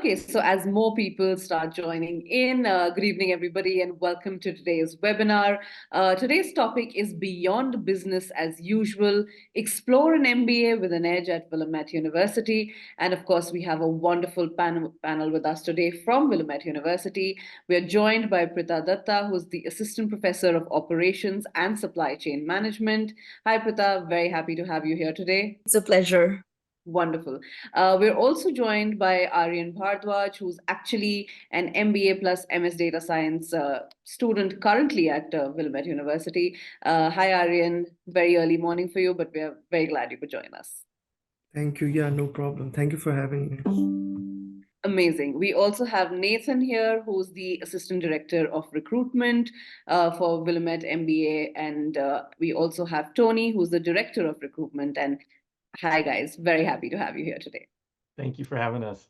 Okay, so as more people start joining in, good evening, everybody, and welcome to today's webinar. Today's topic is Beyond Business as Usual, Explore an MBA with an Edge at Willamette University. And of course, we have a wonderful panel with us today from Willamette University. We are joined by Pritha Dutta, who's the Assistant Professor of Operations and Supply Chain Management. Hi, Pritha, very happy to have you here today. It's a pleasure. Wonderful. We're also joined by Aryan Bhardwaj, who's actually an MBA plus MS Data Science student currently at Willamette University. Hi, Aryan. Very early morning for you, but we are very glad you could join us. Thank you. Yeah, no problem. Thank you for having me. Amazing. We also have Nathan here, who's the Assistant Director of Recruitment for Willamette MBA. And we also have Tony, who's the Director of Recruitment. And hi, guys. Very happy to have you here today. Thank you for having us.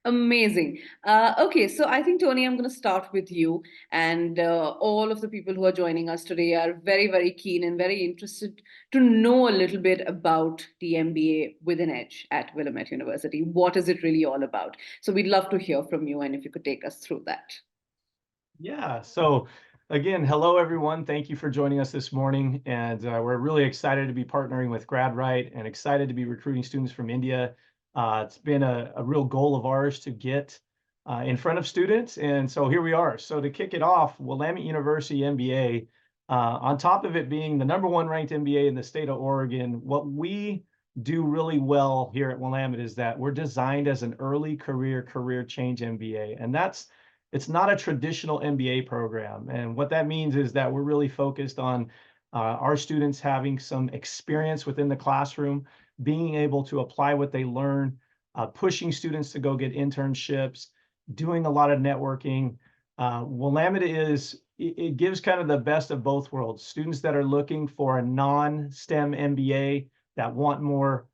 Amazing. Okay, so I think, Tony, I'm going to start with you. And all of the people who are joining us today are very, very keen and very interested to know a little bit about the MBA with an Edge at Willamette University. What is it really all about? So we'd love to hear from you, and if you could take us through that. Yeah, so again, hello, everyone. Thank you for joining us this morning. And we're really excited to be partnering with GradRight and excited to be recruiting students from India. It's been a real goal of ours to get in front of students. And so here we are. So to kick it off, Willamette University MBA, on top of it being the #1 ranked MBA in the state of Oregon, what we do really well here at Willamette is that we're designed as an early career change MBA. And it's not a traditional MBA program. And what that means is that we're really focused on our students having some experience within the classroom, being able to apply what they learn, pushing students to go get internships, doing a lot of networking. Willamette it gives kind of the best of both worlds. Students that are looking for a non-STEM MBA that want more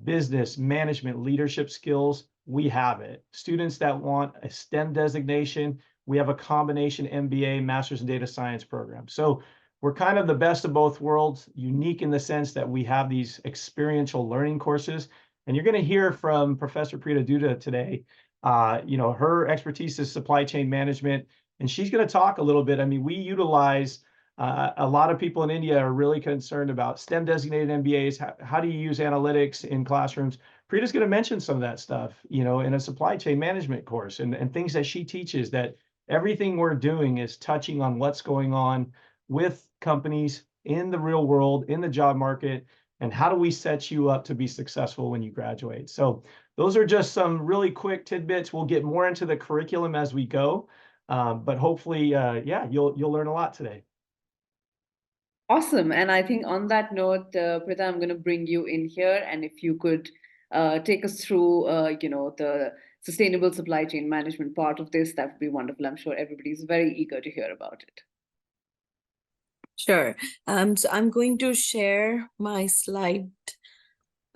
business, management, leadership skills, we have it. Students that want a STEM designation, we have a combination MBA, Masters in Data Science program. So we're kind of the best of both worlds, unique in the sense that we have these experiential learning courses. And you're going to hear from Professor Pritha Dutta today. Her expertise is supply chain management, and she's going to talk a little bit. I mean, we utilize a lot of people in India are really concerned about STEM designated MBAs. How do you use analytics in classrooms? Pritha's going to mention some of that stuff, in a supply chain management course and things that she teaches, that everything we're doing is touching on what's going on with companies in the real world, in the job market, and how do we set you up to be successful when you graduate. So those are just some really quick tidbits. We'll get more into the curriculum as we go, but hopefully, you'll learn a lot today. Awesome. And I think on that note, Pritha, I'm going to bring you in here. And if you could take us through, the sustainable supply chain management part of this, that would be wonderful. I'm sure everybody's very eager to hear about it. Sure. So I'm going to share my slide.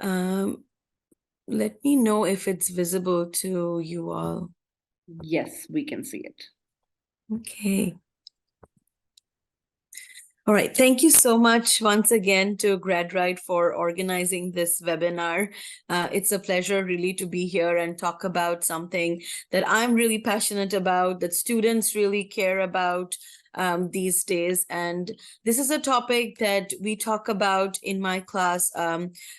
Let me know if it's visible to you all. Yes, we can see it. Okay. All right. Thank you so much once again to GradRight for organizing this webinar. It's a pleasure really to be here and talk about something that I'm really passionate about, that students really care about these days. And this is a topic that we talk about in my class.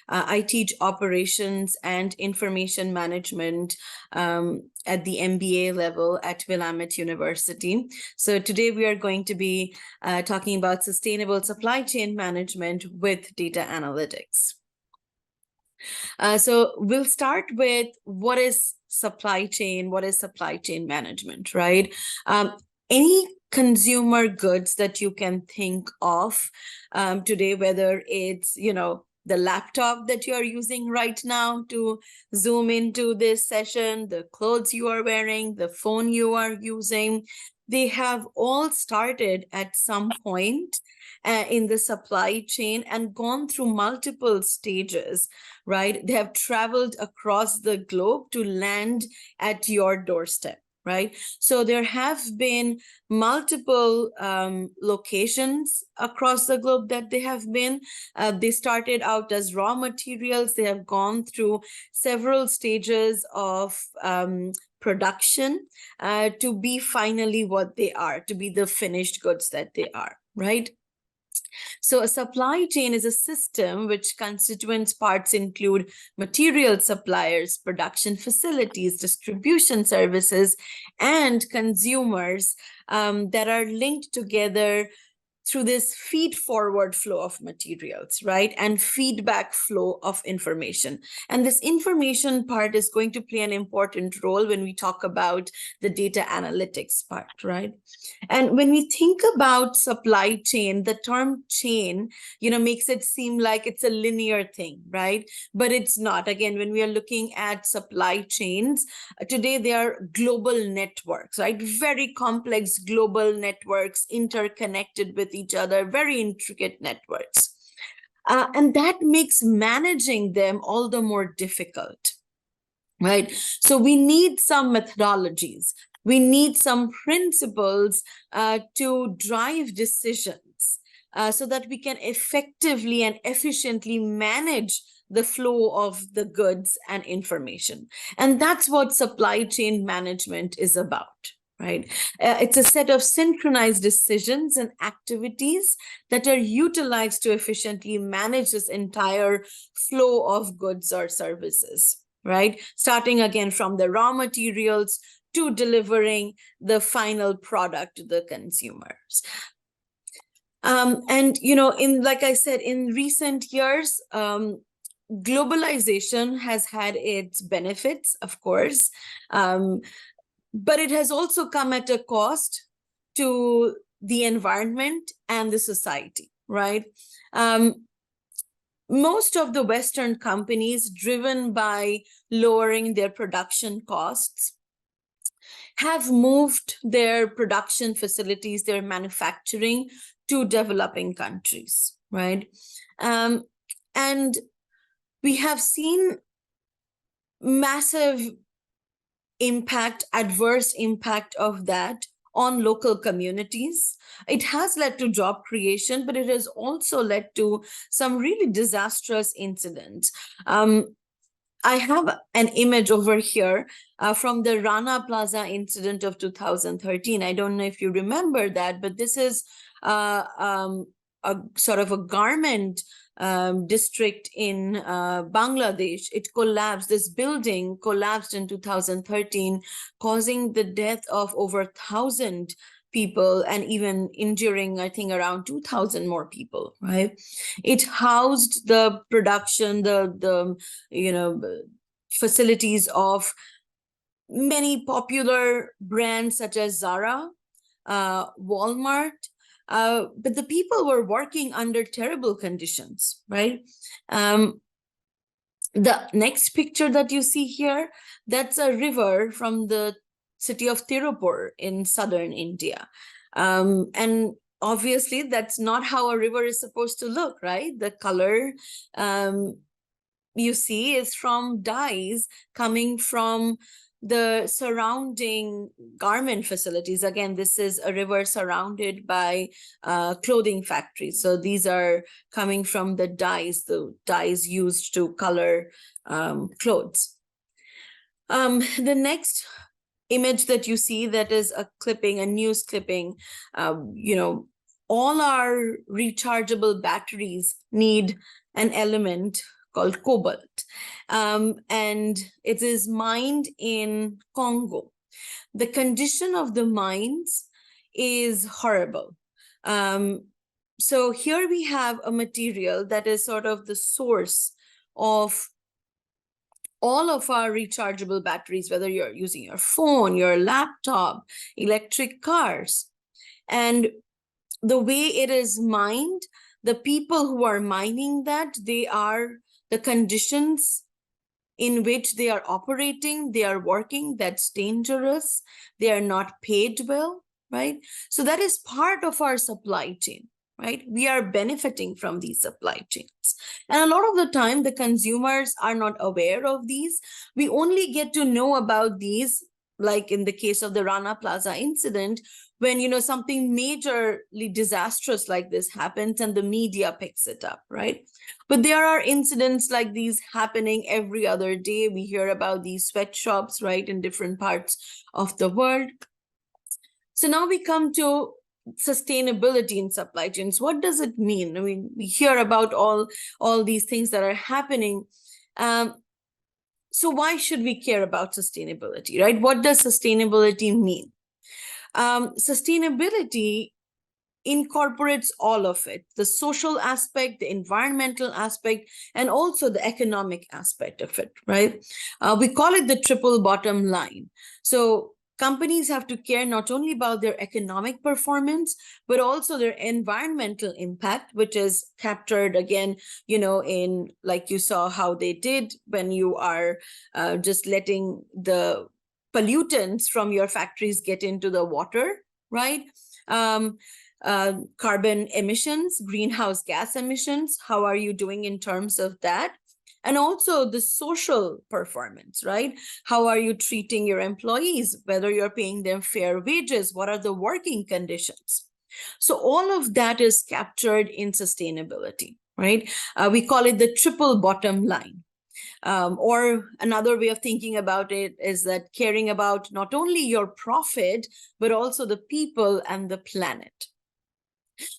I teach operations and information management at the MBA level at Willamette University. So today we are going to be talking about sustainable supply chain management with data analytics. So we'll start with what is supply chain? What is supply chain management, right? Any consumer goods that you can think of today, whether it's, the laptop that you're using right now to Zoom into this session, the clothes you are wearing, the phone you are using, they have all started at some point in the supply chain and gone through multiple stages, right? They have traveled across the globe to land at your doorstep, right? So there have been multiple locations across the globe that they have been. They started out as raw materials. They have gone through several stages of production to be finally what they are, to be the finished goods that they are, right? So a supply chain is a system which constituent parts include material suppliers, production facilities, distribution services, and consumers that are linked together through this feed-forward flow of materials, right? And feedback flow of information. And this information part is going to play an important role when we talk about the data analytics part, right? And when we think about supply chain, the term chain, makes it seem like it's a linear thing, right? But it's not. Again, when we are looking at supply chains, today they are global networks, right? Very complex global networks interconnected with each other, very intricate networks. And that makes managing them all the more difficult, right? So we need some methodologies. We need some principles to drive decisions so that we can effectively and efficiently manage the flow of the goods and information. And that's what supply chain management is about, right? It's a set of synchronized decisions and activities that are utilized to efficiently manage this entire flow of goods or services, right? Starting again from the raw materials to delivering the final product to the consumers. And, like I said, in recent years, globalization has had its benefits, of course, but it has also come at a cost to the environment and the society, right? Most of the Western companies, driven by lowering their production costs, have moved their production facilities, their manufacturing, to developing countries, right? And we have seen massive impact, adverse impact of that on local communities. It has led to job creation, but it has also led to some really disastrous incidents. I have an image over here from the Rana Plaza incident of 2013. I don't know if you remember that, but this is a sort of a garment district in Bangladesh. It collapsed. This building collapsed in 2013, causing the death of over 1,000 people and even injuring, I think, around 2,000 more people, right? It housed the production, the facilities of many popular brands such as Zara, Walmart, but the people were working under terrible conditions, right? The next picture that you see here, that's a river from the city of Tirupur in southern India. And obviously, that's not how a river is supposed to look, right? The color you see is from dyes coming from the surrounding garment facilities. Again, this is a river surrounded by clothing factories. So these are coming from the dyes used to color clothes. The next image that you see, that is a clipping, a news clipping. All our rechargeable batteries need an element called cobalt, and it is mined in Congo. The condition of the mines is horrible. So here we have a material that is sort of the source of all of our rechargeable batteries, whether you're using your phone, your laptop, electric cars. And the way it is mined, the people who are mining that, the conditions in which they are operating, they are working, that's dangerous. They are not paid well, right? So that is part of our supply chain, right? We are benefiting from these supply chains. And a lot of the time, the consumers are not aware of these. We only get to know about these like in the case of the Rana Plaza incident, when, you know, something majorly disastrous like this happens and the media picks it up, right? But there are incidents like these happening every other day. We hear about these sweatshops, right, in different parts of the world. So now we come to sustainability in supply chains. What does it mean? I mean, we hear about all these things that are happening. So why should we care about sustainability, right? What does sustainability mean? Sustainability incorporates all of it, the social aspect, the environmental aspect, and also the economic aspect of it, right? We call it the triple bottom line. So companies have to care not only about their economic performance, but also their environmental impact, which is captured again, you know, in, like you saw how they did when you are just letting the pollutants from your factories get into the water, right? Carbon emissions, greenhouse gas emissions, how are you doing in terms of that? And also the social performance, right? How are you treating your employees, whether you're paying them fair wages, what are the working conditions? So all of that is captured in sustainability, right? We call it the triple bottom line. Or another way of thinking about it is that caring about not only your profit, but also the people and the planet.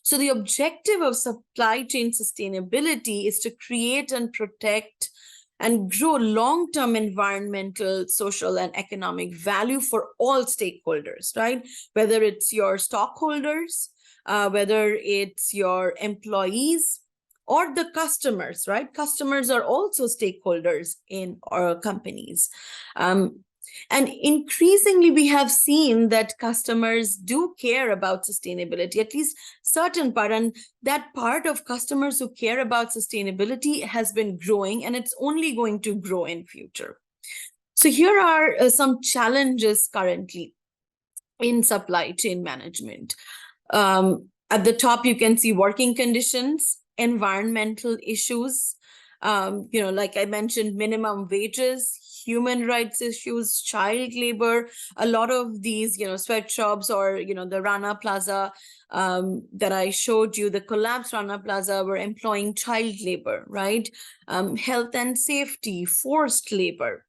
So the objective of supply chain sustainability is to create and protect and grow long-term environmental, social, and economic value for all stakeholders, right? Whether it's your stockholders, whether it's your employees, or the customers, right? Customers are also stakeholders in our companies. And increasingly, we have seen that customers do care about sustainability, at least certain part. And that part of customers who care about sustainability has been growing, and it's only going to grow in future. So here are some challenges currently in supply chain management. At the top, you can see working conditions, environmental issues, you know, like I mentioned, minimum wages, human rights issues, child labor. A lot of these, you know, sweatshops or, you know, the Rana Plaza that I showed you, the collapsed Rana Plaza, were employing child labor, right? Health and safety, forced labor,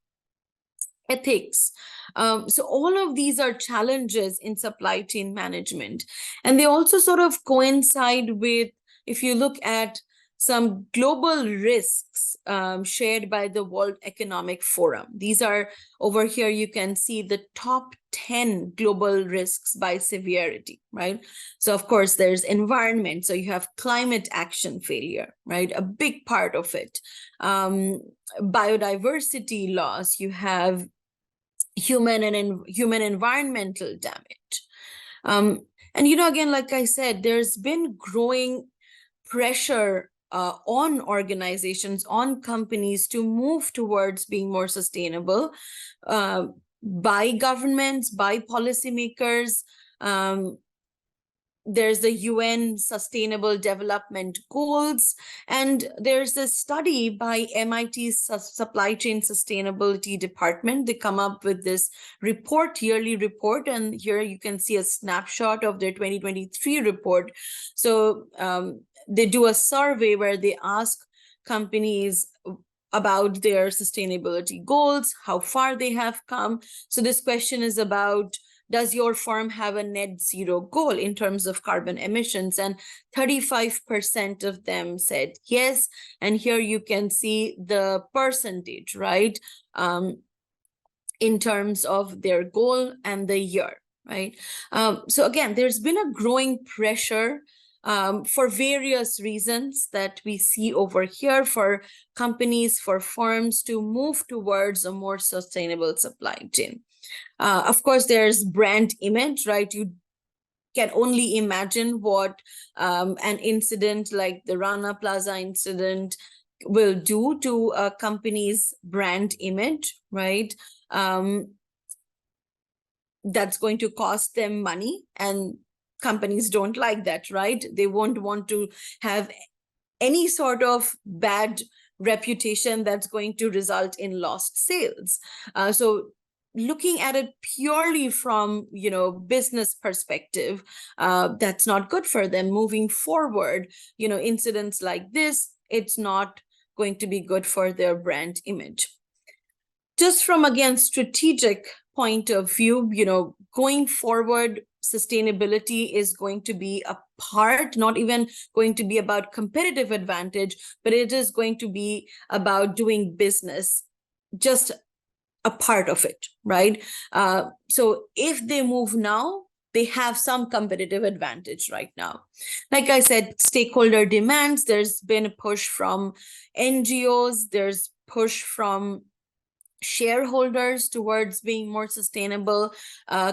ethics. So all of these are challenges in supply chain management. And they also sort of coincide with, if you look at some global risks shared by the World Economic Forum. These are over here, you can see the top 10 global risks by severity, right? So of course, there's environment. So you have climate action failure, right? A big part of it. Biodiversity loss, you have human environmental damage. And, you know, again, like I said, there's been growing pressure on organizations, on companies to move towards being more sustainable by governments, by policymakers. There's the UN Sustainable Development Goals, and there's a study by MIT's Supply Chain Sustainability Department. They come up with this report, yearly report, and here you can see a snapshot of their 2023 report. So they do a survey where they ask companies about their sustainability goals, how far they have come. So this question is about, does your firm have a net zero goal in terms of carbon emissions? And 35% of them said yes. And here you can see the percentage, right? In terms of their goal and the year, right? So again, there's been a growing pressure for various reasons that we see over here for companies, for firms to move towards a more sustainable supply chain. Of course, there's brand image, right? You can only imagine what an incident like the Rana Plaza incident will do to a company's brand image, right? That's going to cost them money, and companies don't like that, right? They won't want to have any sort of bad reputation that's going to result in lost sales. So looking at it purely from, business perspective, that's not good for them moving forward. Incidents like this, it's not going to be good for their brand image. Just from, again, strategic point of view, going forward, sustainability is going to be a part, not even going to be about competitive advantage, but it is going to be about doing business, just a part of it, right? So if they move now, they have some competitive advantage right now. Like I said, stakeholder demands, there's been a push from NGOs, there's push from shareholders towards being more sustainable.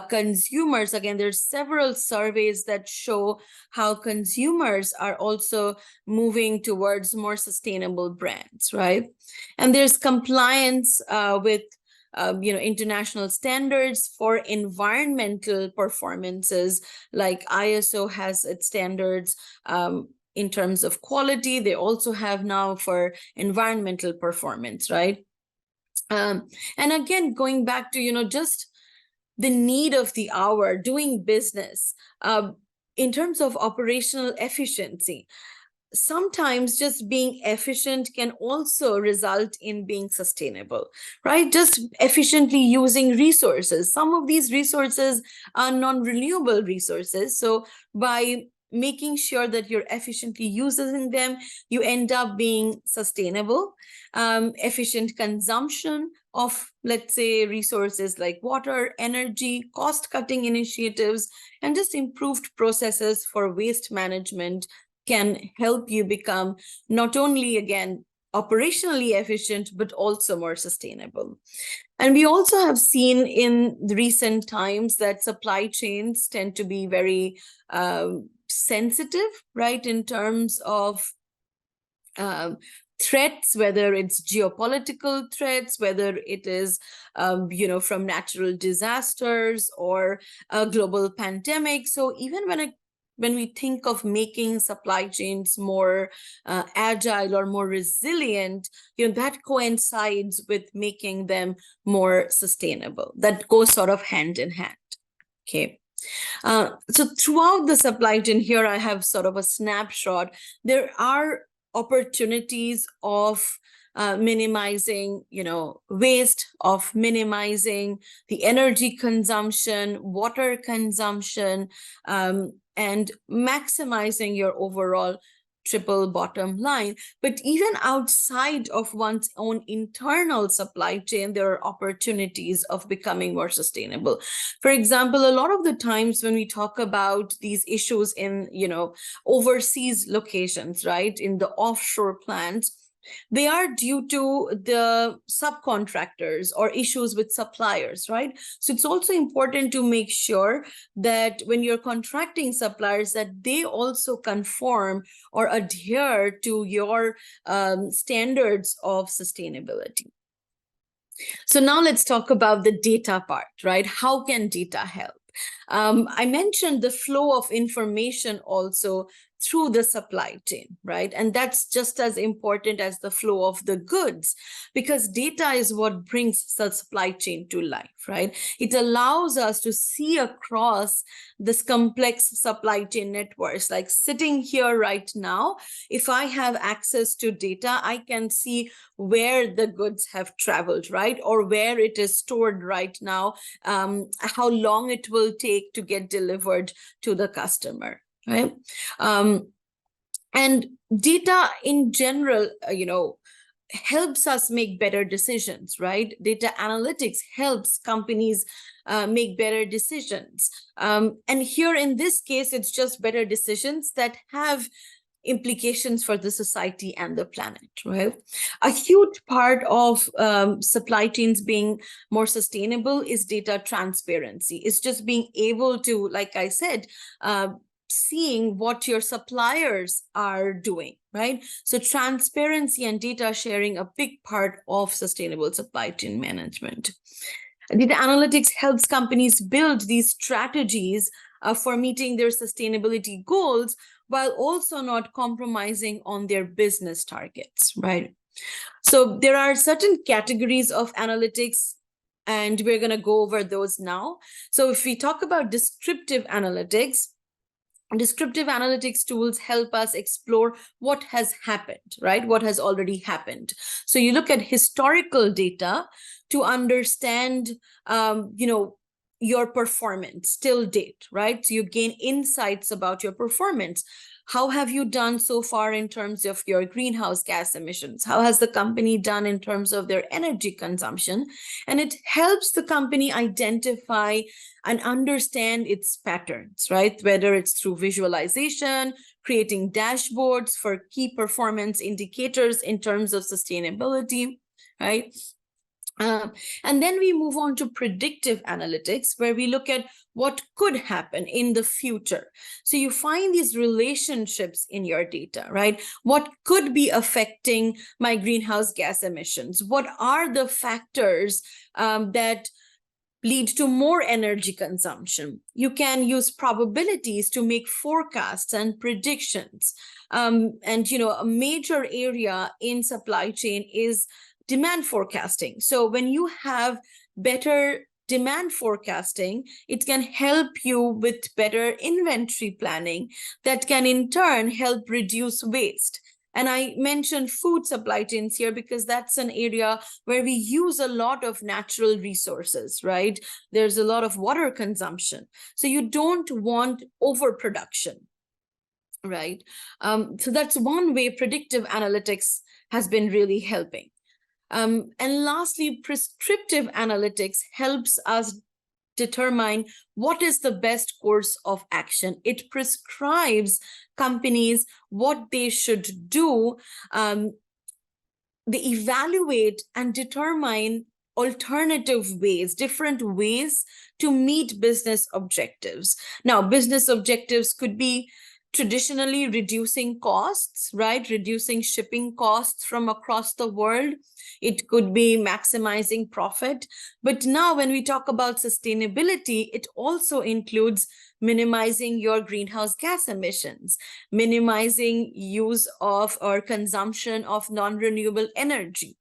Consumers, again, there's several surveys that show how consumers are also moving towards more sustainable brands, right? And there's compliance with international standards for environmental performances, like ISO has its standards in terms of quality. They also have now for environmental performance, right? And again, going back to, just the need of the hour, doing business in terms of operational efficiency. Sometimes just being efficient can also result in being sustainable, right? Just efficiently using resources. Some of these resources are non-renewable resources. So by making sure that you're efficiently using them, you end up being sustainable. Efficient consumption of, let's say, resources like water, energy, cost-cutting initiatives, and just improved processes for waste management can help you become not only, again, operationally efficient, but also more sustainable. And we also have seen in the recent times that supply chains tend to be very sensitive, right, in terms of threats, whether it's geopolitical threats, whether it is, from natural disasters or a global pandemic. So even when we think of making supply chains more agile or more resilient, that coincides with making them more sustainable. That goes sort of hand in hand, okay? So throughout the supply chain, here I have sort of a snapshot. There are opportunities of minimizing, waste, of minimizing the energy consumption, water consumption, and maximizing your overall triple bottom line. But even outside of one's own internal supply chain, there are opportunities of becoming more sustainable. For example, a lot of the times when we talk about these issues in, overseas locations, right, in the offshore plants, they are due to the subcontractors or issues with suppliers, right? So it's also important to make sure that when you're contracting suppliers, that they also conform or adhere to your standards of sustainability. So now let's talk about the data part, right? How can data help? I mentioned the flow of information also through the supply chain, right? And that's just as important as the flow of the goods, because data is what brings the supply chain to life, right? It allows us to see across this complex supply chain networks. Like sitting here right now, if I have access to data, I can see where the goods have traveled, right? Or where it is stored right now, how long it will take to get delivered to the customer, right? And data in general, helps us make better decisions, right? Data analytics helps companies make better decisions. And here in this case, it's just better decisions that have implications for the society and the planet, right? A huge part of supply chains being more sustainable is data transparency. It's just being able to, like I said, seeing what your suppliers are doing, right? So transparency and data sharing, a big part of sustainable supply chain management. Data analytics helps companies build these strategies for meeting their sustainability goals while also not compromising on their business targets, right? So there are certain categories of analytics And we're going to go over those now. So if we talk about descriptive analytics tools help us explore what has happened, right? What has already happened. So you look at historical data to understand, your performance till date, right? So you gain insights about your performance. How have you done so far in terms of your greenhouse gas emissions? How has the company done in terms of their energy consumption? And it helps the company identify and understand its patterns, right? Whether it's through visualization, creating dashboards for key performance indicators in terms of sustainability, right? And then we move on to predictive analytics, where we look at what could happen in the future. So you find these relationships in your data, right? What could be affecting my greenhouse gas emissions? What are the factors that lead to more energy consumption? You can use probabilities to make forecasts and predictions. And, a major area in supply chain is demand forecasting. So when you have better demand forecasting, it can help you with better inventory planning that can in turn help reduce waste. And I mentioned food supply chains here because that's an area where we use a lot of natural resources, right? There's a lot of water consumption. So you don't want overproduction, right? So that's one way predictive analytics has been really helping. And lastly, prescriptive analytics helps us determine what is the best course of action. It prescribes companies what they should do. They evaluate and determine alternative ways, different ways to meet business objectives. Now, business objectives could be traditionally reducing costs, right? Reducing shipping costs from across the world. It could be maximizing profit. But now when we talk about sustainability, it also includes minimizing your greenhouse gas emissions, minimizing use of or consumption of non-renewable energy,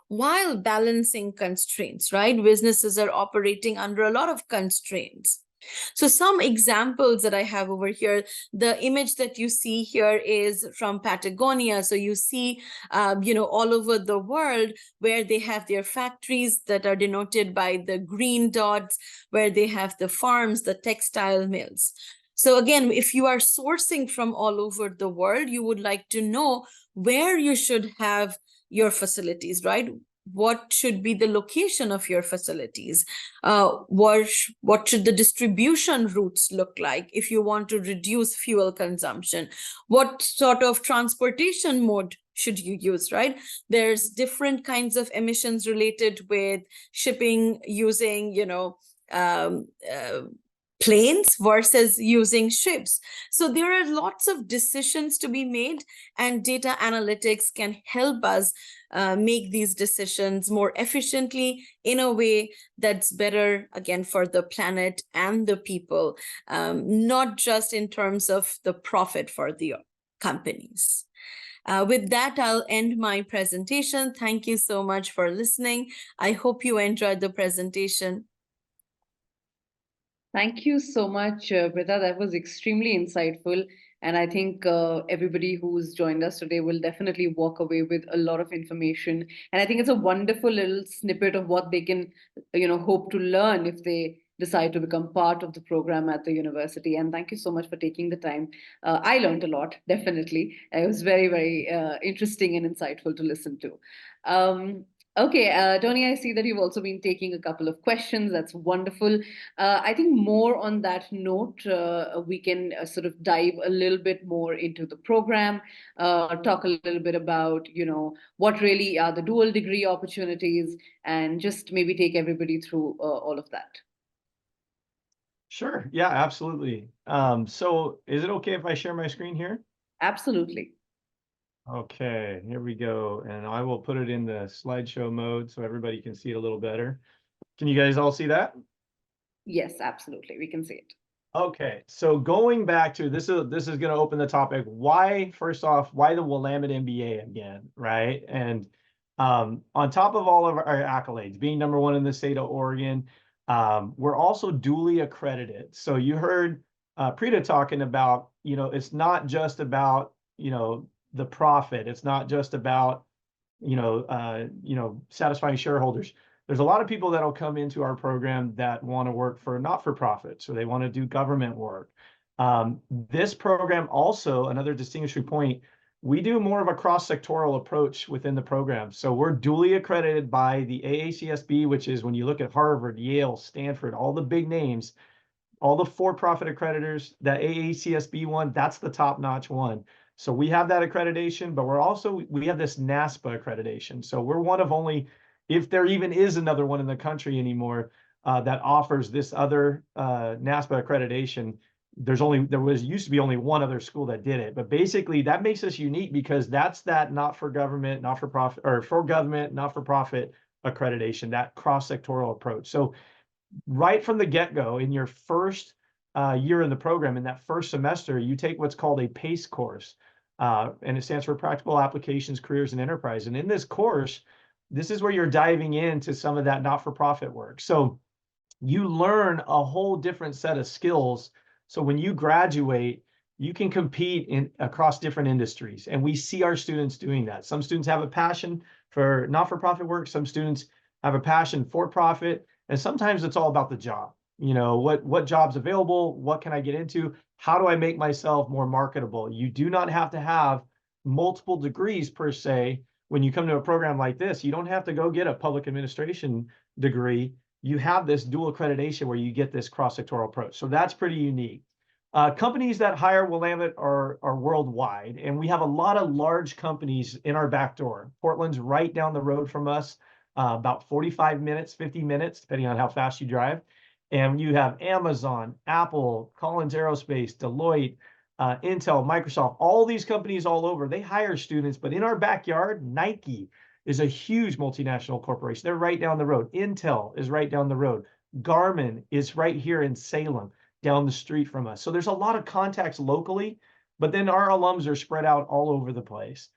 while balancing constraints, right? Businesses are operating under a lot of constraints. So some examples that I have over here, the image that you see here is from Patagonia. So you see, all over the world where they have their factories that are denoted by the green dots, where they have the farms, the textile mills. So again, if you are sourcing from all over the world, you would like to know where you should have your facilities, right? What should be the location of your facilities? What should the distribution routes look like if you want to reduce fuel consumption? What sort of transportation mode should you use, right? There's different kinds of emissions related with shipping using, planes versus using ships. So there are lots of decisions to be made, and data analytics can help us make these decisions more efficiently in a way that's better, again, for the planet and the people, not just in terms of the profit for the companies. With that, I'll end my presentation. Thank you so much for listening. I hope you enjoyed the presentation. Thank you so much, Pritha. That was extremely insightful. And I think everybody who's joined us today will definitely walk away with a lot of information. And I think it's a wonderful little snippet of what they can, hope to learn if they decide to become part of the program at the university. And thank you so much for taking the time. I learned a lot, definitely. It was very, very interesting and insightful to listen to. Okay, Tony, I see that you've also been taking a couple of questions. That's wonderful. I think more on that note, we can sort of dive a little bit more into the program, talk a little bit about, what really are the dual degree opportunities, and just maybe take everybody through all of that. Sure. Yeah, absolutely. So is it okay if I share my screen here? Absolutely. Okay, here we go. And I will put it in the slideshow mode so everybody can see it a little better. Can you guys all see that? Yes, absolutely. We can see it. Okay, so going back to this is going to open the topic. Why, first off, why the Willamette MBA again, right? And On top of all of our accolades, being #1 in the state of Oregon, we're also duly accredited. So you heard Pritha talking about, it's not just about, the profit. It's not just about, satisfying shareholders. There's a lot of people that'll come into our program that want to work for not-for-profits, or they want to do government work. This program also, another distinguishing point, we do more of a cross-sectoral approach within the program. So we're duly accredited by the AACSB, which is when you look at Harvard, Yale, Stanford, all the big names, all the for-profit accreditors, that AACSB one, that's the top-notch one. So we have that accreditation, but we have this NASPA accreditation. So we're one of only, if there even is another one in the country anymore, that offers this other NASPA accreditation. Used to be only one other school that did it, but basically that makes us unique because that's that not for government, not for profit, or for government, not for profit accreditation, that cross-sectoral approach. So right from the get-go, in your first year in the program, in that first semester, you take what's called a PACE course, and it stands for Practical Applications, Careers, and Enterprise. And in this course, this is where you're diving into some of that not-for-profit work. So you learn a whole different set of skills. So when you graduate, you can compete across different industries. And we see our students doing that. Some students have a passion for not-for-profit work. Some students have a passion for profit. And sometimes it's all about the job. What job's available? What can I get into? How do I make myself more marketable? You do not have to have multiple degrees per se. When you come to a program like this, you don't have to go get a public administration degree. You have this dual accreditation where you get this cross-sectoral approach. So that's pretty unique. Companies that hire Willamette are worldwide, and we have a lot of large companies in our back door. Portland's right down the road from us, about 45 minutes, 50 minutes, depending on how fast you drive. And you have Amazon, Apple, Collins Aerospace, Deloitte, Intel, Microsoft, all these companies all over, they hire students. But in our backyard, Nike is a huge multinational corporation. They're right down the road. Intel is right down the road. Garmin is right here in Salem, down the street from us. So there's a lot of contacts locally, but then our alums are spread out all over the place.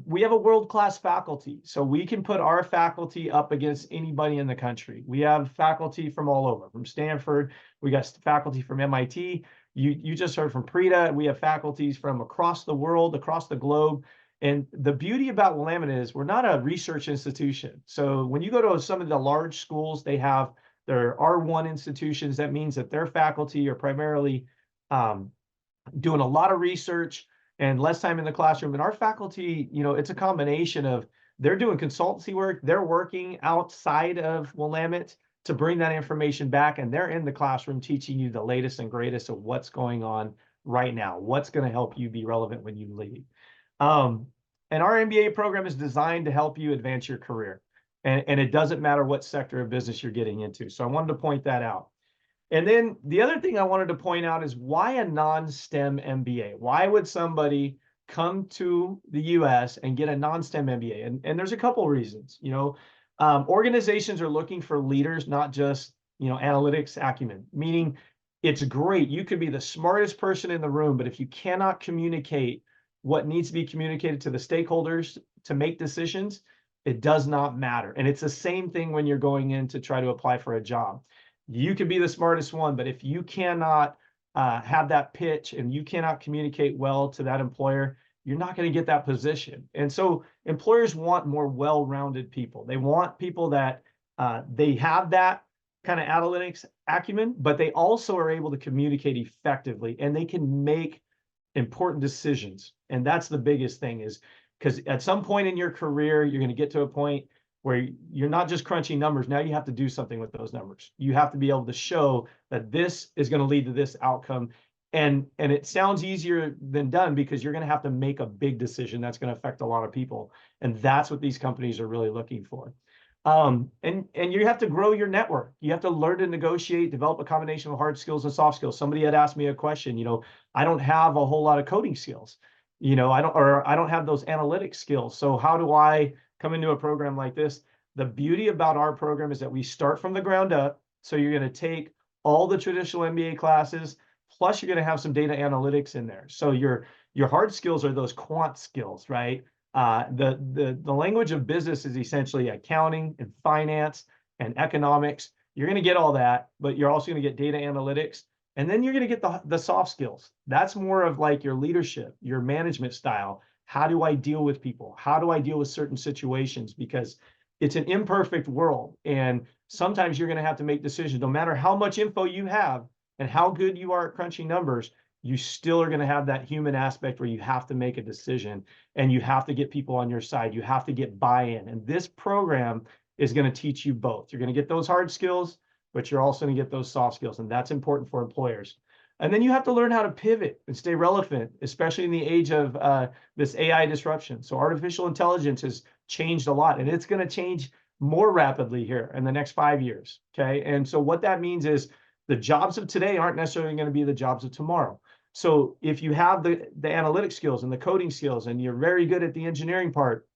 We have a world-class faculty, so we can put our faculty up against anybody in the country. We have faculty from all over, from Stanford. We got faculty from MIT. You just heard from Pritha. We have faculties from across the world, across the globe. And the beauty about Willamette is we're not a research institution. So when you go to some of the large schools, they have their R1 institutions. That means that their faculty are primarily doing a lot of research and less time in the classroom. And our faculty, it's a combination of they're doing consultancy work, they're working outside of Willamette to bring that information back, and they're in the classroom teaching you the latest and greatest of what's going on right now, what's going to help you be relevant when you leave. And our MBA program is designed to help you advance your career. And it doesn't matter what sector of business you're getting into. So I wanted to point that out. And then the other thing I wanted to point out is why a non-STEM MBA? Why would somebody come to the US and get a non-STEM MBA? And there's a couple reasons. Organizations are looking for leaders, not just, analytics acumen, meaning it's great. You could be the smartest person in the room, but if you cannot communicate what needs to be communicated to the stakeholders to make decisions, it does not matter. And it's the same thing when you're going in to try to apply for a job. You could be the smartest one, but if you cannot have that pitch and you cannot communicate well to that employer, you're not going to get that position. And so employers want more well-rounded people. They want people that they have that kind of analytics acumen, but they also are able to communicate effectively and they can make important decisions. And that's the biggest thing, is because at some point in your career, you're going to get to a point where you're not just crunching numbers. Now you have to do something with those numbers. You have to be able to show that this is going to lead to this outcome. And it sounds easier than done because you're going to have to make a big decision that's going to affect a lot of people. And that's what these companies are really looking for. And you have to grow your network. You have to learn to negotiate, develop a combination of hard skills and soft skills. Somebody had asked me a question, I don't have a whole lot of coding skills. I don't have those analytic skills. So how do I come into a program like this? The beauty about our program is that we start from the ground up. So you're going to take all the traditional MBA classes, plus you're going to have some data analytics in there. So your hard skills are those quant skills, right? The language of business is essentially accounting and finance and economics. You're going to get all that, but you're also going to get data analytics. And then you're going to get the soft skills. That's more of like your leadership, your management style. How do I deal with people? How do I deal with certain situations? Because it's an imperfect world. And sometimes you're going to have to make decisions. No matter how much info you have and how good you are at crunching numbers, you still are going to have that human aspect where you have to make a decision and you have to get people on your side. You have to get buy-in. And this program is going to teach you both. You're going to get those hard skills, but you're also going to get those soft skills. And that's important for employers. And then you have to learn how to pivot and stay relevant, especially in the age of this AI disruption. So artificial intelligence has changed a lot, and it's going to change more rapidly here in the next 5 years. Okay. And so what that means is the jobs of today aren't necessarily going to be the jobs of tomorrow. So if you have the analytic skills and the coding skills, and you're very good at the engineering part,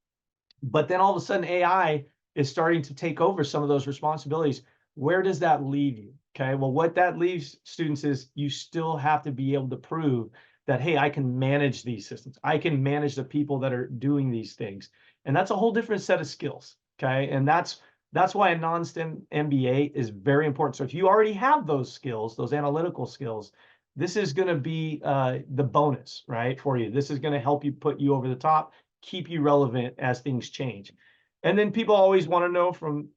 but then all of a sudden AI is starting to take over some of those responsibilities, where does that leave you? Okay, well, what that leaves students is you still have to be able to prove that, hey, I can manage these systems. I can manage the people that are doing these things. And that's a whole different set of skills. Okay, and that's why a non-STEM MBA is very important. So if you already have those skills, those analytical skills, this is going to be the bonus, right, for you. This is going to help you put you over the top, keep you relevant as things change. And then people always want to know from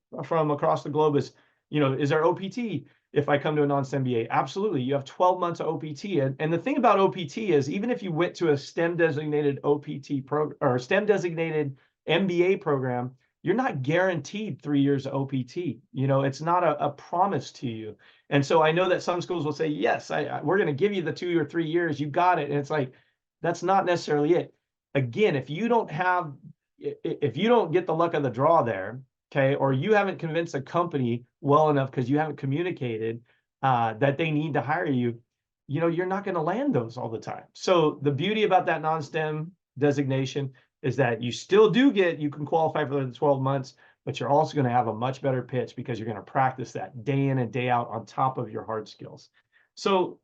across the globe is, is there OPT if I come to a non-STEM MBA? Absolutely. You have 12 months of OPT. And the thing about OPT is, even if you went to a STEM designated OPT program or STEM designated MBA program, you're not guaranteed 3 years of OPT. It's not a promise to you. And so I know that some schools will say, yes, we're going to give you the 2 or 3 years. You got it. And it's like, that's not necessarily it. Again, if you don't get the luck of the draw there, okay, or you haven't convinced a company well enough because you haven't communicated that they need to hire you, you're not going to land those all the time. So the beauty about that non-STEM designation is that you can qualify for the 12 months, but you're also going to have a much better pitch because you're going to practice that day in and day out on top of your hard skills. So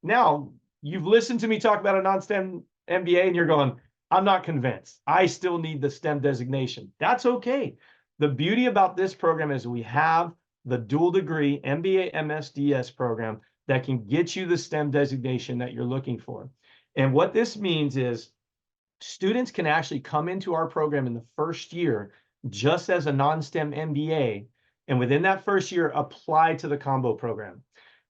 now you've listened to me talk about a non-STEM MBA and you're going, I'm not convinced. I still need the STEM designation. That's okay. The beauty about this program is we have the dual degree MBA MSDS program that can get you the STEM designation that you're looking for. And what this means is students can actually come into our program in the first year just as a non-STEM MBA, and within that first year apply to the combo program.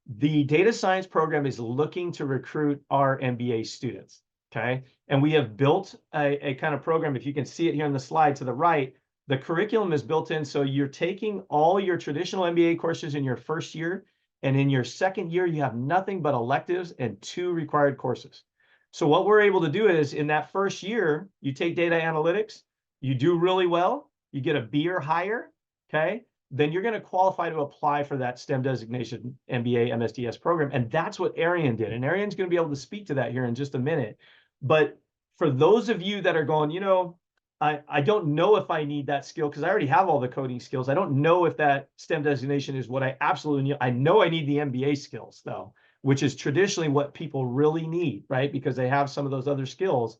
The data science program is looking to recruit our MBA students. Okay, and we have built a kind of program. If you can see it here on the slide to the right, the curriculum is built in. So you're taking all your traditional MBA courses in your first year, and in your second year, you have nothing but electives and 2 required courses. So what we're able to do is in that first year, you take data analytics, you do really well, you get a B or higher, okay? Then you're going to qualify to apply for that STEM designation MBA MSDS program. And that's what Aryan did. And Aryan's going to be able to speak to that here in just a minute. But for those of you that are going, I don't know if I need that skill because I already have all the coding skills. I don't know if that STEM designation is what I absolutely need. I know I need the MBA skills though, which is traditionally what people really need, right? Because they have some of those other skills.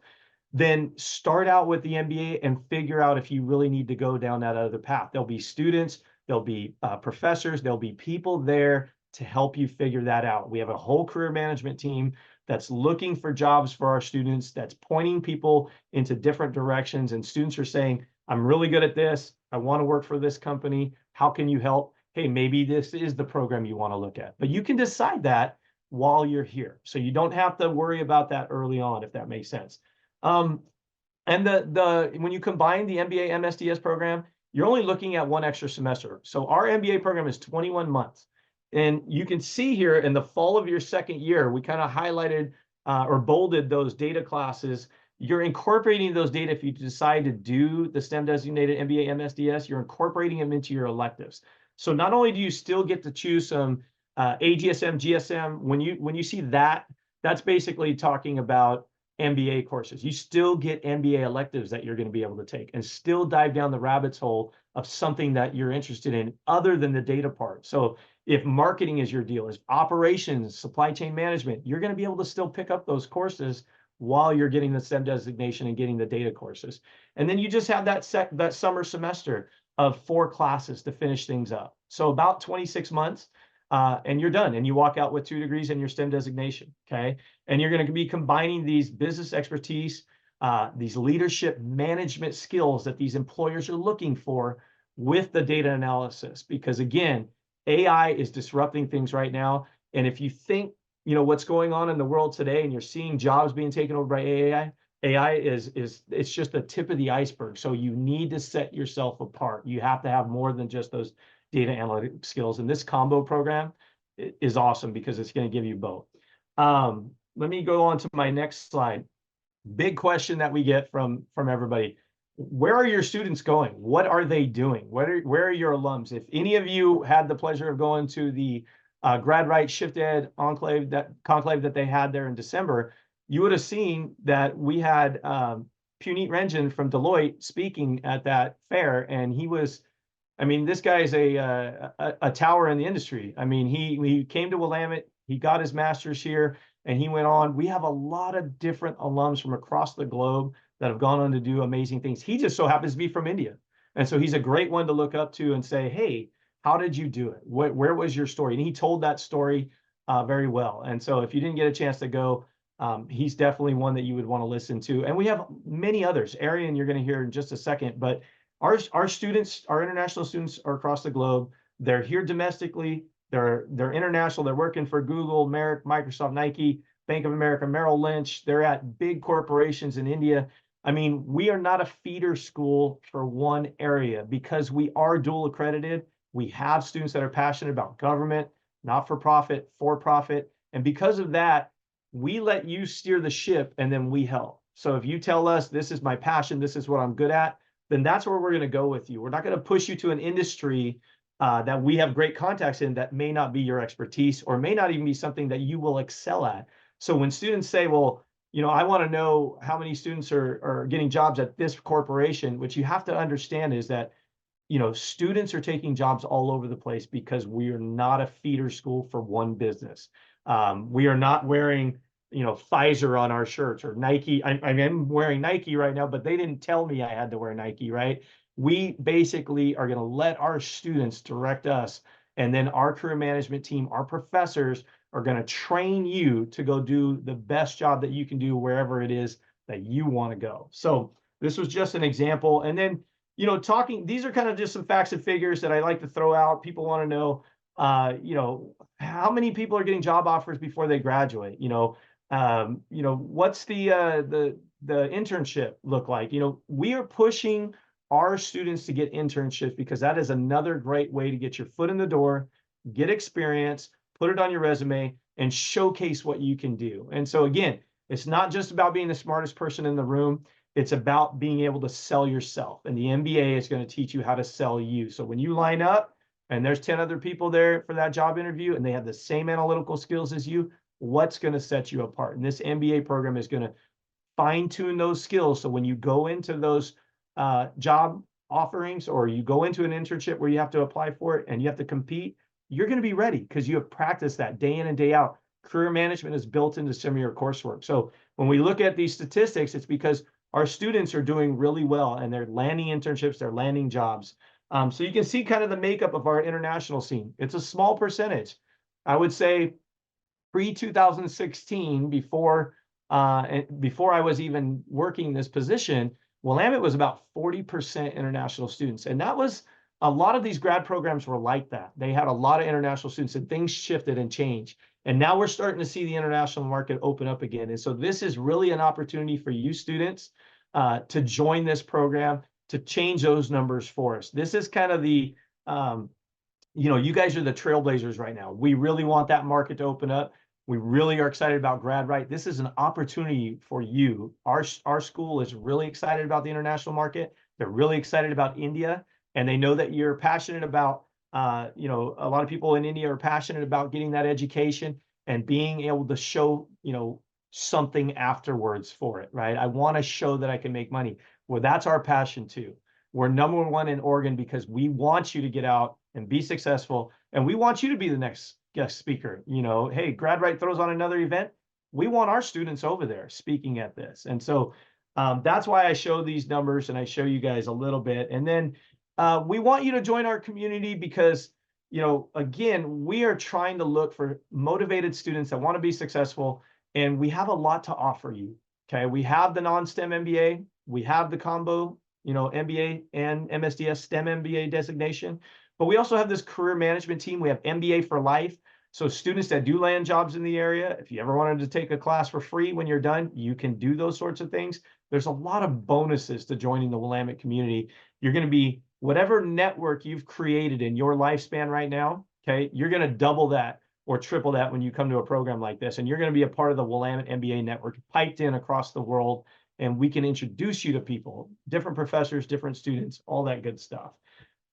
Then start out with the MBA and figure out if you really need to go down that other path. There'll be students, there'll be professors, there'll be people there to help you figure that out. We have a whole career management team that's looking for jobs for our students, that's pointing people into different directions. And students are saying, I'm really good at this. I want to work for this company. How can you help? Hey, maybe this is the program you want to look at. But you can decide that while you're here. So you don't have to worry about that early on, if that makes sense. And when you combine the MBA MSDS program, you're only looking at 1 extra semester. So our MBA program is 21 months. And you can see here in the fall of your second year, we kind of highlighted or bolded those data classes. You're incorporating those data. If you decide to do the STEM designated MBA MSDS, you're incorporating them into your electives. So not only do you still get to choose some AGSM, GSM, when you see that, that's basically talking about MBA courses. You still get MBA electives that you're going to be able to take and still dive down the rabbit's hole of something that you're interested in other than the data part. So if marketing is your deal, if operations, supply chain management, you're going to be able to still pick up those courses while you're getting the STEM designation and getting the data courses. And then you just have that summer semester of 4 classes to finish things up. So about 26 months, and you're done, and you walk out with 2 degrees and your STEM designation, okay? And you're going to be combining these business expertise, these leadership management skills that these employers are looking for with the data analysis. Because again, AI is disrupting things right now. And if you think, what's going on in the world today and you're seeing jobs being taken over by AI it's just the tip of the iceberg. So you need to set yourself apart. You have to have more than just those data analytic skills. And this combo program is awesome because it's going to give you both. Let me go on to my next slide. Big question that we get from everybody. Where are your students going? What are they doing? Where are your alums? If any of you had the pleasure of going to the GradRight Shift Ed conclave that they had there in December, you would have seen that we had Puneet Ranjan from Deloitte speaking at that fair, and he was, this guy is a tower in the industry. He came to Willamette, he got his master's here, and he went on. We have a lot of different alums from across the globe that have gone on to do amazing things. He just so happens to be from India. And so he's a great one to look up to and say, hey, how did you do it? Where was your story? And he told that story very well. And so if you didn't get a chance to go, he's definitely one that you would want to listen to. And we have many others. Aryan, you're going to hear in just a second, but our students, our international students are across the globe. They're here domestically. They're international. They're working for Google, Merrick, Microsoft, Nike, Bank of America, Merrill Lynch. They're at big corporations in India. We are not a feeder school for one area because we are dual accredited. We have students that are passionate about government, not-for-profit, for-profit. And because of that, we let you steer the ship and then we help. So if you tell us this is my passion, this is what I'm good at, then that's where we're going to go with you. We're not going to push you to an industry that we have great contacts in that may not be your expertise or may not even be something that you will excel at. So when students say, well, I want to know how many students are getting jobs at this corporation, which you have to understand is that, students are taking jobs all over the place because we are not a feeder school for one business. We are not wearing, Pfizer on our shirts or Nike. I'm wearing Nike right now, but they didn't tell me I had to wear Nike, right? We basically are going to let our students direct us. And then our career management team, our professors are going to train you to go do the best job that you can do wherever it is that you want to go. So this was just an example. And then, these are kind of just some facts and figures that I like to throw out. People want to know, how many people are getting job offers before they graduate? What's the internship look like? We are pushing our students to get internships because that is another great way to get your foot in the door, get experience, put it on your resume, and showcase what you can do. And so again, it's not just about being the smartest person in the room. It's about being able to sell yourself. And the MBA is going to teach you how to sell you. So when you line up and there's 10 other people there for that job interview and they have the same analytical skills as you, what's going to set you apart? And this MBA program is going to fine-tune those skills. So when you go into those job offerings or you go into an internship where you have to apply for it and you have to compete, you're going to be ready because you have practiced that day in and day out. Career management is built into some of your coursework. So when we look at these statistics, it's because our students are doing really well and they're landing internships, they're landing jobs. So you can see kind of the makeup of our international scene. It's a small percentage. I would say pre-2016, before I was even working this position, Willamette was about 40% international students. And that was, a lot of these grad programs were like that. They had a lot of international students and things shifted and changed. And now we're starting to see the international market open up again. And so this is really an opportunity for you students to join this program, to change those numbers for us. This is kind of the, you guys are the trailblazers right now. We really want that market to open up. We really are excited about GradRight. This is an opportunity for you. Our school is really excited about the international market. They're really excited about India, and they know that you're passionate about, a lot of people in India are passionate about getting that education and being able to show, something afterwards for it, right? I want to show that I can make money. Well, that's our passion too. We're #1 in Oregon because we want you to get out and be successful, and we want you to be the next guest speaker. Hey, GradRight throws on another event. we want our students over there speaking at this. And so that's why I show these numbers and I show you guys a little bit. And then we want you to join our community because, you know, again, we are trying to look for motivated students that want to be successful, and we have a lot to offer you. Okay, we have the non-STEM MBA, we have the combo, you know, MBA and MSDS STEM MBA designation, but we also have this career management team. We have MBA for life. So students that do land jobs in the area, if you ever wanted to take a class for free when you're done, you can do those sorts of things. There's a lot of bonuses to joining the Willamette community. You're going to be, whatever network you've created in your lifespan right now, okay, you're going to double that or triple that when you come to a program like this. And you're going to be a part of the Willamette MBA network, piped in across the world. And we can introduce you to people, different professors, different students, all that good stuff.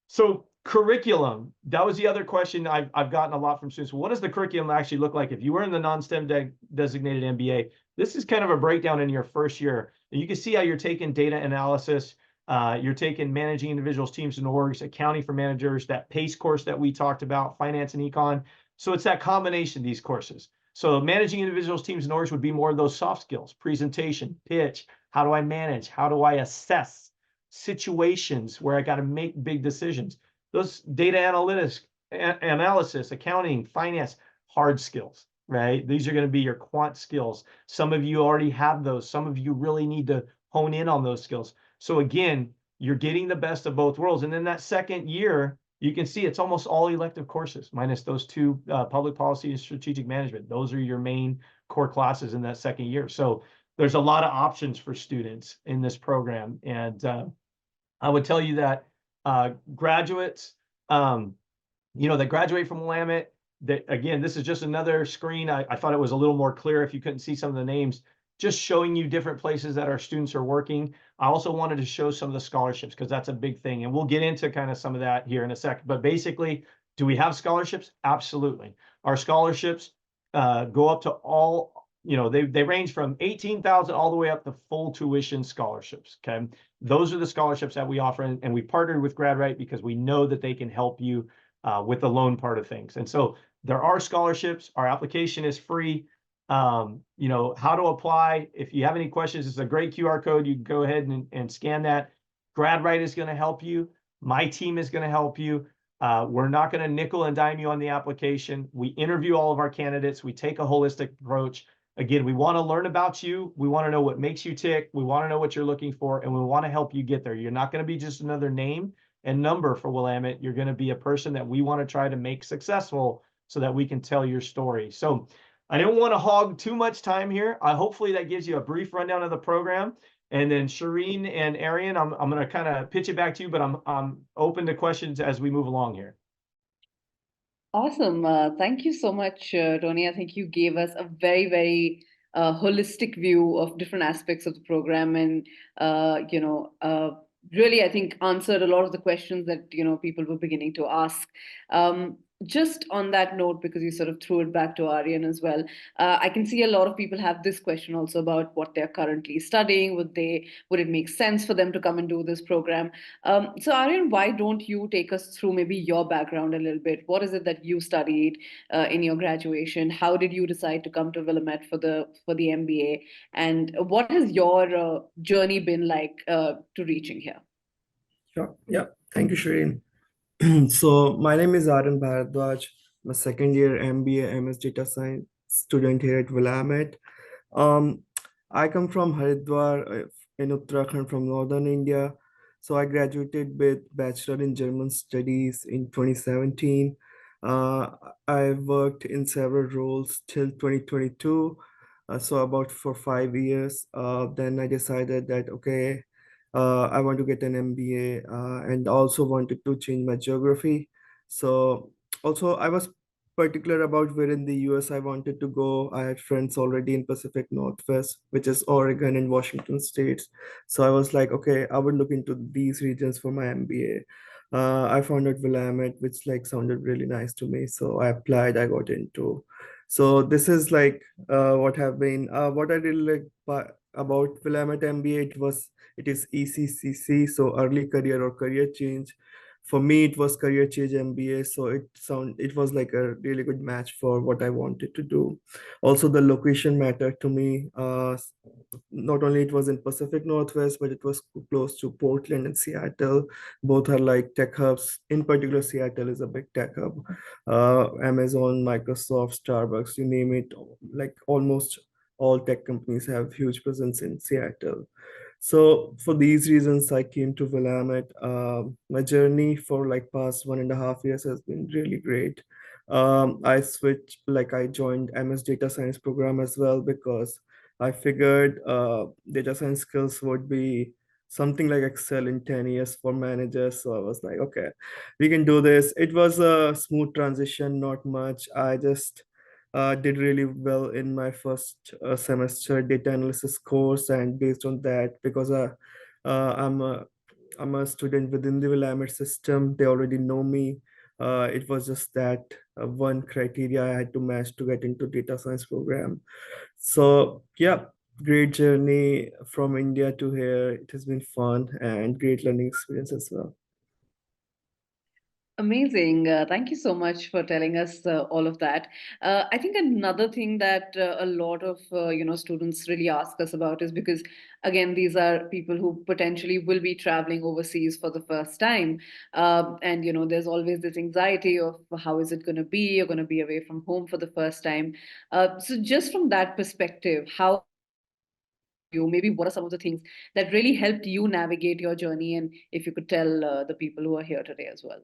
So curriculum, that was the other question I've gotten a lot from students. What does the curriculum actually look like? If you were in the non-STEM designated MBA, this is kind of a breakdown in your first year. And you can see how you're taking data analysis, you're taking managing individuals, teams, and orgs, accounting for managers, that PACE course that we talked about, finance and econ. So it's that combination of these courses. So managing individuals, teams, and orgs would be more of those soft skills, presentation, pitch, how do I manage? How do I assess situations where I got to make big decisions? Those data analytics, analysis, accounting, finance, hard skills, right? These are going to be your quant skills. Some of you already have those. Some of you really need to hone in on those skills. So again, you're getting the best of both worlds. And then that second year, you can see it's almost all elective courses, minus those two, public policy and strategic management. Those are your main core classes in that second year. So there's a lot of options for students in this program. And I would tell you that graduates, you know, that graduate from Willamette, that again, this is just another screen. I thought it was a little more clear if you couldn't see some of the names, just showing you different places that our students are working. I also wanted to show some of the scholarships because that's a big thing. And we'll get into kind of some of that here in a sec. But basically, do we have scholarships? Absolutely. Our scholarships go up to all, you know, they range from 18,000 all the way up to full tuition scholarships. Okay. Those are the scholarships that we offer. And we partnered with GradRight because we know that they can help you with the loan part of things. And so there are scholarships. Our application is free. You know, how to apply. If you have any questions, it's a great QR code. You can go ahead and scan that. GradRight is going to help you. My team is going to help you. We're not going to nickel and dime you on the application. We interview all of our candidates. We take a holistic approach. Again, we want to learn about you. We want to know what makes you tick. We want to know what you're looking for, and we want to help you get there. You're not going to be just another name and number for Willamette. You're going to be a person that we want to try to make successful so that we can tell your story. So I don't want to hog too much time here. Hopefully that gives you a brief rundown of the program. And then Shireen and Aryan, I'm going to kind of pitch it back to you, but I'm open to questions as we move along here. Awesome. Thank you so much, Tony. I think you gave us a very, very holistic view of different aspects of the program, and really, I think answered a lot of the questions that people were beginning to ask. Just on that note, because you sort of threw it back to Aryan as well, I can see a lot of people have this question also about what they're currently studying. Would it make sense for them to come and do this program? So Aryan, why don't you take us through maybe your background a little bit? What is it that you studied in your graduation? How did you decide to come to Willamette for the MBA? And what has your journey been like to reaching here? Sure. Yeah. Thank you, Shireen. So my name is Aryan Bhardwaj. I'm a second year MBA MS Data Science student here at Willamette. I come from Haridwar in Uttarakhand from northern India. So I graduated with Bachelor in German Studies in 2017. I worked in several roles till 2022. So about for 5 years. Then I decided that, okay, I want to get an MBA and also wanted to change my geography. So also I was particular about where in the US I wanted to go. I had friends already in Pacific Northwest, which is Oregon and Washington states. So I was like, okay, I would look into these regions for my MBA. I found out Willamette, which like sounded really nice to me. So I applied, I got into. So this is like what have been, what I really like about Willamette MBA, it is ECCC, so early career or career change for me it was career change MBA, so it was like a really good match for what I wanted to do. Also, the location mattered to me. Not only it was in Pacific Northwest, but it was close to Portland and Seattle. Both are like tech hubs. In particular, Seattle is a big tech hub. Amazon, Microsoft, Starbucks, you name it, like almost all tech companies have huge presence in Seattle. So for these reasons, I came to Willamette. My journey for like past 1.5 years has been really great. I joined MS Data Science program as well because I figured data science skills would be something like Excel in 10 years for managers. So I was like, okay, we can do this. It was a smooth transition, not much. I just did really well in my first semester data analysis course, and based on that, because uh, I'm a I'm a student within the Willamette system, they already know me. It was just that one criteria I had to match to get into data science program. So yeah, great journey from India to here. It has been fun and great learning experience as well. Amazing. Thank you so much for telling us all of that. I think another thing that a lot of students really ask us about is because again these are people who potentially will be traveling overseas for the first time, and there's always this anxiety of how is it going to be? You're going to be away from home for the first time. So just from that perspective, how you maybe what are some of the things that really helped you navigate your journey, and if you could tell the people who are here today as well.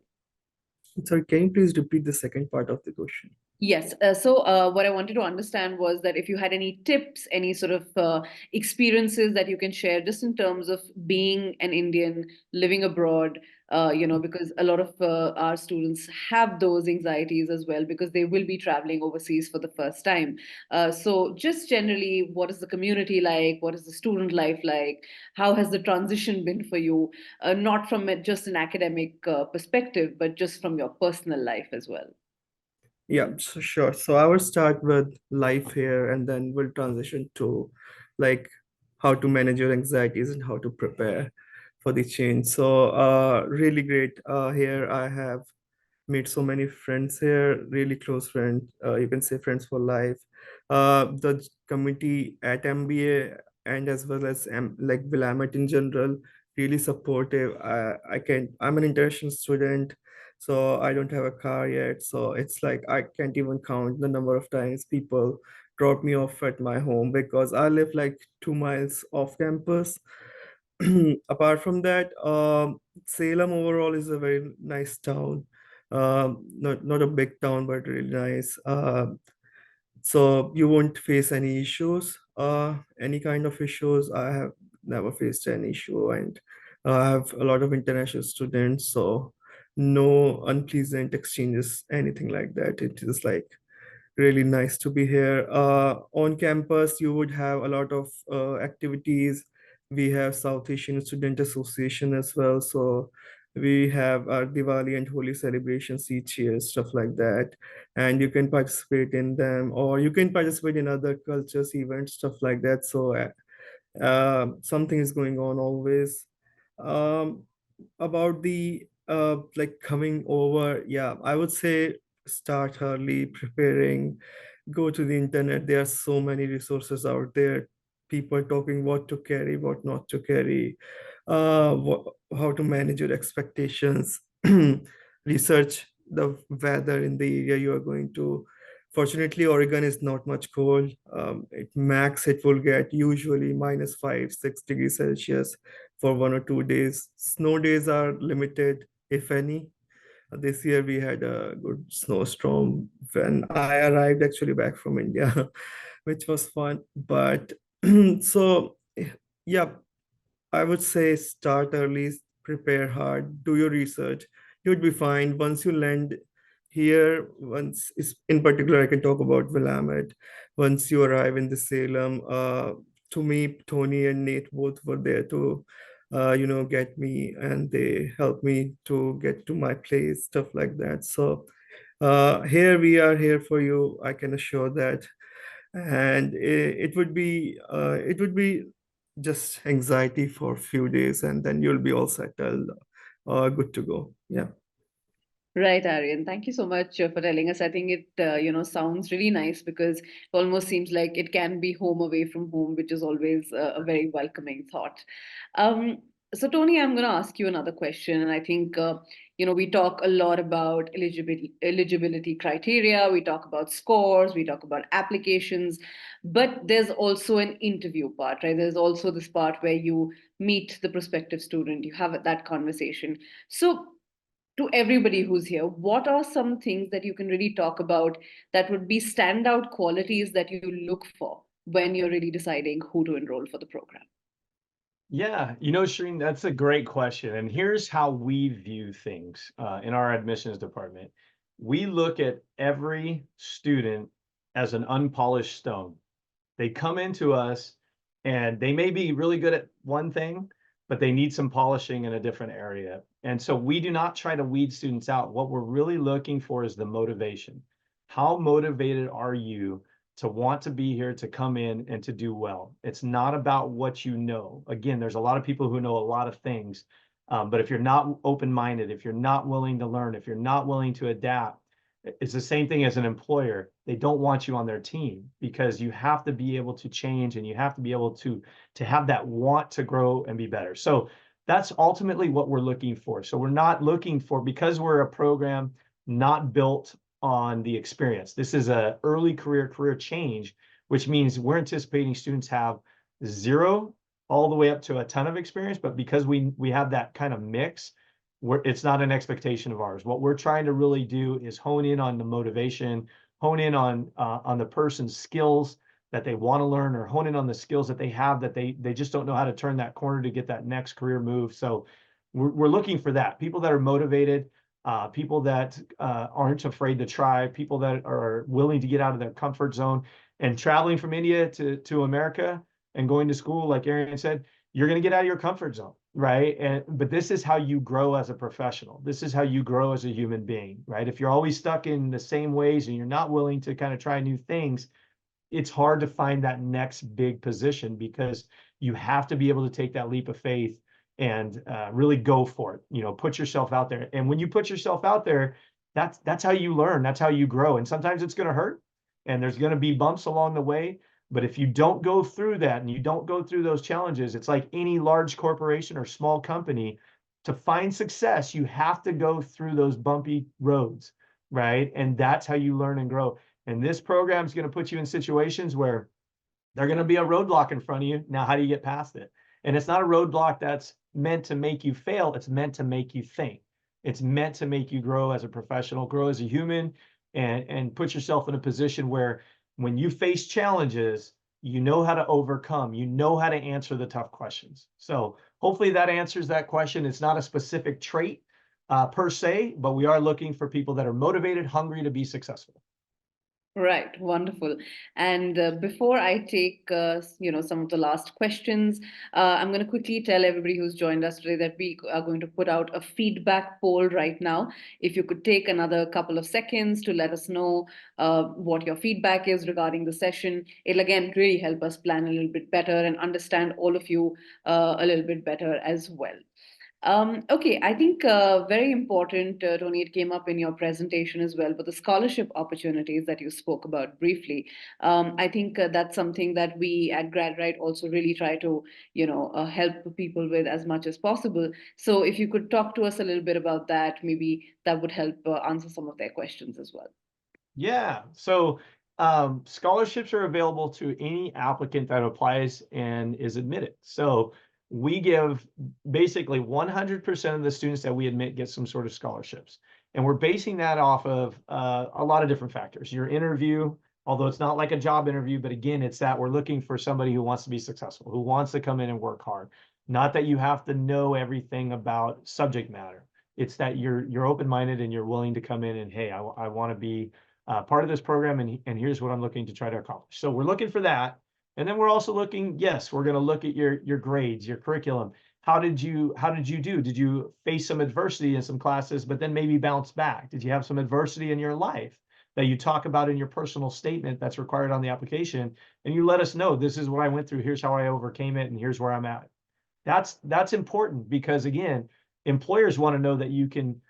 Sorry, can you please repeat the second part of the question? Yes. So, what I wanted to understand was that if you had any tips, any sort of experiences that you can share, just in terms of being an Indian living abroad, because a lot of our students have those anxieties as well because they will be traveling overseas for the first time. So, just generally, what is the community like? What is the student life like? How has the transition been for you? Not from just an academic perspective, but just from your personal life as well. Yeah, so sure. So I will start with life here and then we'll transition to like how to manage your anxieties and how to prepare for the change. So really great. Here I have made so many friends here, really close friends. You can say friends for life. The community at MBA and as well as like Willamette in general, really supportive. I'm an international student, so I don't have a car yet. So it's like I can't even count the number of times people drop me off at my home because I live like 2 miles off campus. Apart from that, Salem overall is a very nice town. Not a big town, but really nice. So you won't face any issues, any kind of issues. I have never faced any issue, and I have a lot of international students, so no unpleasant exchanges, anything like that. It is like really nice to be here. On campus, you would have a lot of activities. We have South Asian Student Association as well. So we have our Diwali and Holi celebrations each year, stuff like that. And you can participate in them, or you can participate in other cultures, events, stuff like that. So something is going on always. Um, about the like coming over, yeah, I would say start early preparing, go to the internet. There are so many resources out there, people talking what to carry, what not to carry, how to manage your expectations. Research the weather in the area you are going to. Fortunately, Oregon is not much cold. It will get usually -5, -6 degrees Celsius for 1 or 2 days. Snow days are limited, if any. This year we had a good snowstorm when I arrived actually back from India, which was fun. But so yeah, I would say start early, prepare hard, do your research. You'd be fine once you land here. In particular, I can talk about Willamette. Once you arrive in the Salem, to me, Tony and Nate both were there to, get me, and they helped me to get to my place, stuff like that. So here we are here for you. I can assure that, and it would be just anxiety for a few days and then you'll be all settled. good to go. Yeah. Right, Aryan. Thank you so much for telling us. I think it sounds really nice because it almost seems like it can be home away from home, which is always a very welcoming thought. Um, so, Tony, I'm going to ask you another question, and I think we talk a lot about eligibility criteria. We talk about scores. We talk about applications, but there's also an interview part, right? There's also this part where you meet the prospective student. You have that conversation. So to everybody who's here, what are some things that you can really talk about that would be standout qualities that you look for when you're really deciding who to enroll for the program? Yeah, Shireen, that's a great question. And here's how we view things in our admissions department. We look at every student as an unpolished stone. They come into us and they may be really good at one thing, but they need some polishing in a different area. And so we do not try to weed students out. What we're really looking for is the motivation. How motivated are you to want to be here, to come in and to do well? It's not about what you know. Again, there's a lot of people who know a lot of things, but if you're not open-minded, if you're not willing to learn, if you're not willing to adapt, it's the same thing as an employer. They don't want you on their team because you have to be able to change and you have to be able to have that want to grow and be better. So that's ultimately what we're looking for. So we're not looking for, because we're a program not built on the experience. This is a early career change, which means we're anticipating students have 0 all the way up to a ton of experience. But because we have that kind of mix, it's not an expectation of ours. What we're trying to really do is hone in on the motivation, hone in on the person's skills that they want to learn, or hone in on the skills that they have that they just don't know how to turn that corner to get that next career move. So we're looking for that. People that are motivated, people that aren't afraid to try, people that are willing to get out of their comfort zone. And traveling from India to America and going to school, like Aryan said, you're going to get out of your comfort zone, right? But this is how you grow as a professional. This is how you grow as a human being, right? If you're always stuck in the same ways and you're not willing to kind of try new things, it's hard to find that next big position, because you have to be able to take that leap of faith and really go for it. Put yourself out there. And when you put yourself out there, that's how you learn. That's how you grow. And sometimes it's going to hurt, and there's going to be bumps along the way. But if you don't go through that and you don't go through those challenges, it's like any large corporation or small company. To find success, you have to go through those bumpy roads, right? And that's how you learn and grow. And this program is going to put you in situations where they're going to be a roadblock in front of you. Now, how do you get past it? And it's not a roadblock that's meant to make you fail. It's meant to make you think. It's meant to make you grow as a professional, grow as a human, and put yourself in a position where when you face challenges, you know how to overcome, you know how to answer the tough questions. So hopefully that answers that question. It's not a specific trait per se, but we are looking for people that are motivated, hungry to be successful. Right, wonderful. And before I take some of the last questions, I'm going to quickly tell everybody who's joined us today that we are going to put out a feedback poll right now. If you could take another couple of seconds to let us know what your feedback is regarding the session, it'll again really help us plan a little bit better and understand all of you a little bit better as well. Okay, I think very important, Tony, it came up in your presentation as well, but the scholarship opportunities that you spoke about briefly, I think that's something that we at GradRight also really try to, help people with as much as possible. So if you could talk to us a little bit about that, maybe that would help answer some of their questions as well. Yeah, so scholarships are available to any applicant that applies and is admitted. So we give basically 100% of the students that we admit get some sort of scholarships. And we're basing that off of a lot of different factors. Your interview, although it's not like a job interview, but again, it's that we're looking for somebody who wants to be successful, who wants to come in and work hard. Not that you have to know everything about subject matter. It's that you're open-minded and you're willing to come in and, hey, I want to be part of this program, and here's what I'm looking to try to accomplish. So we're looking for that. And then we're also looking, yes, we're going to look at your grades, your curriculum. How did you do? Did you face some adversity in some classes, but then maybe bounce back? Did you have some adversity in your life that you talk about in your personal statement that's required on the application? And you let us know, this is what I went through, here's how I overcame it, and here's where I'm at. That's important, because again, employers want to know that you can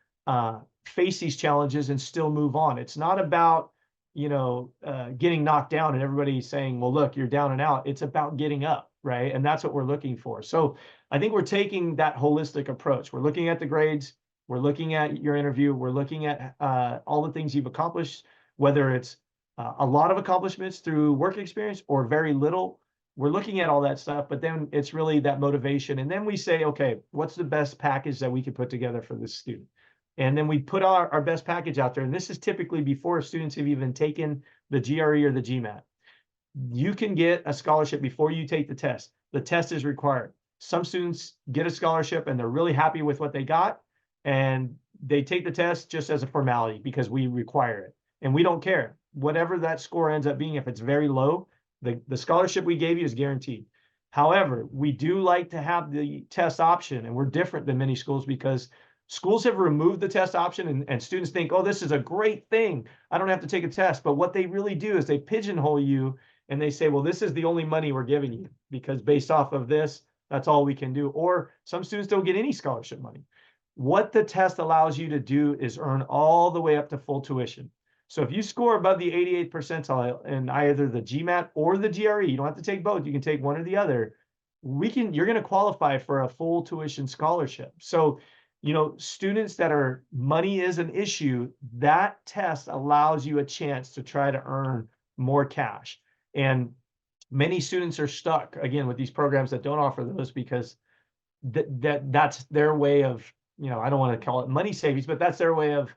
face these challenges and still move on. It's not about, getting knocked down and everybody saying, well, look, you're down and out. It's about getting up, right? And that's what we're looking for. So I think we're taking that holistic approach. We're looking at the grades, we're looking at your interview, we're looking at all the things you've accomplished, whether it's a lot of accomplishments through work experience or very little. We're looking at all that stuff, but then it's really that motivation. And then we say, okay, what's the best package that we can put together for this student? And then we put our best package out there. And this is typically before students have even taken the GRE or the GMAT. You can get a scholarship before you take the test. The test is required. Some students get a scholarship and they're really happy with what they got, and they take the test just as a formality because we require it. And we don't care. Whatever that score ends up being, if it's very low, the scholarship we gave you is guaranteed. However, we do like to have the test option, and we're different than many schools because schools have removed the test option, and students think, oh, this is a great thing. I don't have to take a test. But what they really do is they pigeonhole you and they say, well, this is the only money we're giving you because based off of this, that's all we can do. Or some students don't get any scholarship money. What the test allows you to do is earn all the way up to full tuition. So if you score above the 88th percentile in either the GMAT or the GRE, you don't have to take both, you can take one or the other, you're going to qualify for a full tuition scholarship. So, students that are money is an issue, that test allows you a chance to try to earn more cash. And many students are stuck, again, with these programs that don't offer those because that's their way of, I don't want to call it money savings, but that's their way of,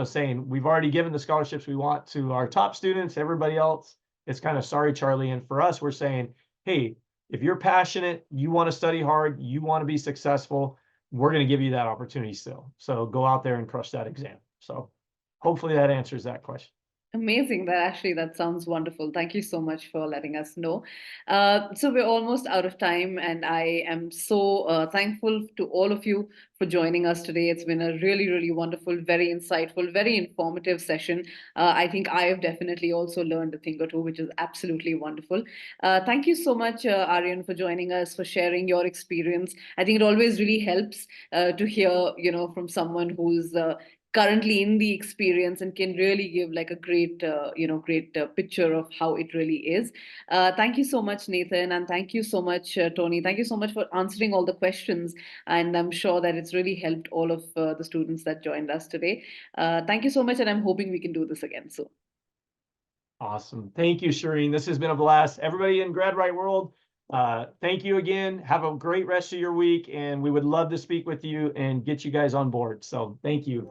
saying we've already given the scholarships we want to our top students, everybody else, it's kind of sorry, Charlie. And for us, we're saying, hey, if you're passionate, you want to study hard, you want to be successful, we're going to give you that opportunity still. So go out there and crush that exam. So hopefully that answers that question. Amazing. That sounds wonderful. Thank you so much for letting us know. So we're almost out of time, and I am so thankful to all of you for joining us today. It's been a really, really wonderful, very insightful, very informative session. I think I have definitely also learned a thing or two, which is absolutely wonderful. Thank you so much, Aryan, for joining us, for sharing your experience. I think it always really helps to hear, from someone who's currently in the experience and can really give like a great picture of how it really is. Thank you so much, Nathan, and thank you so much, Tony. Thank you so much for answering all the questions, and I'm sure that it's really helped all of the students that joined us today. Thank you so much, and I'm hoping we can do this again soon. Awesome. Thank you, Shireen. This has been a blast. Everybody in GradRight world, thank you again. Have a great rest of your week, and we would love to speak with you and get you guys on board. So thank you.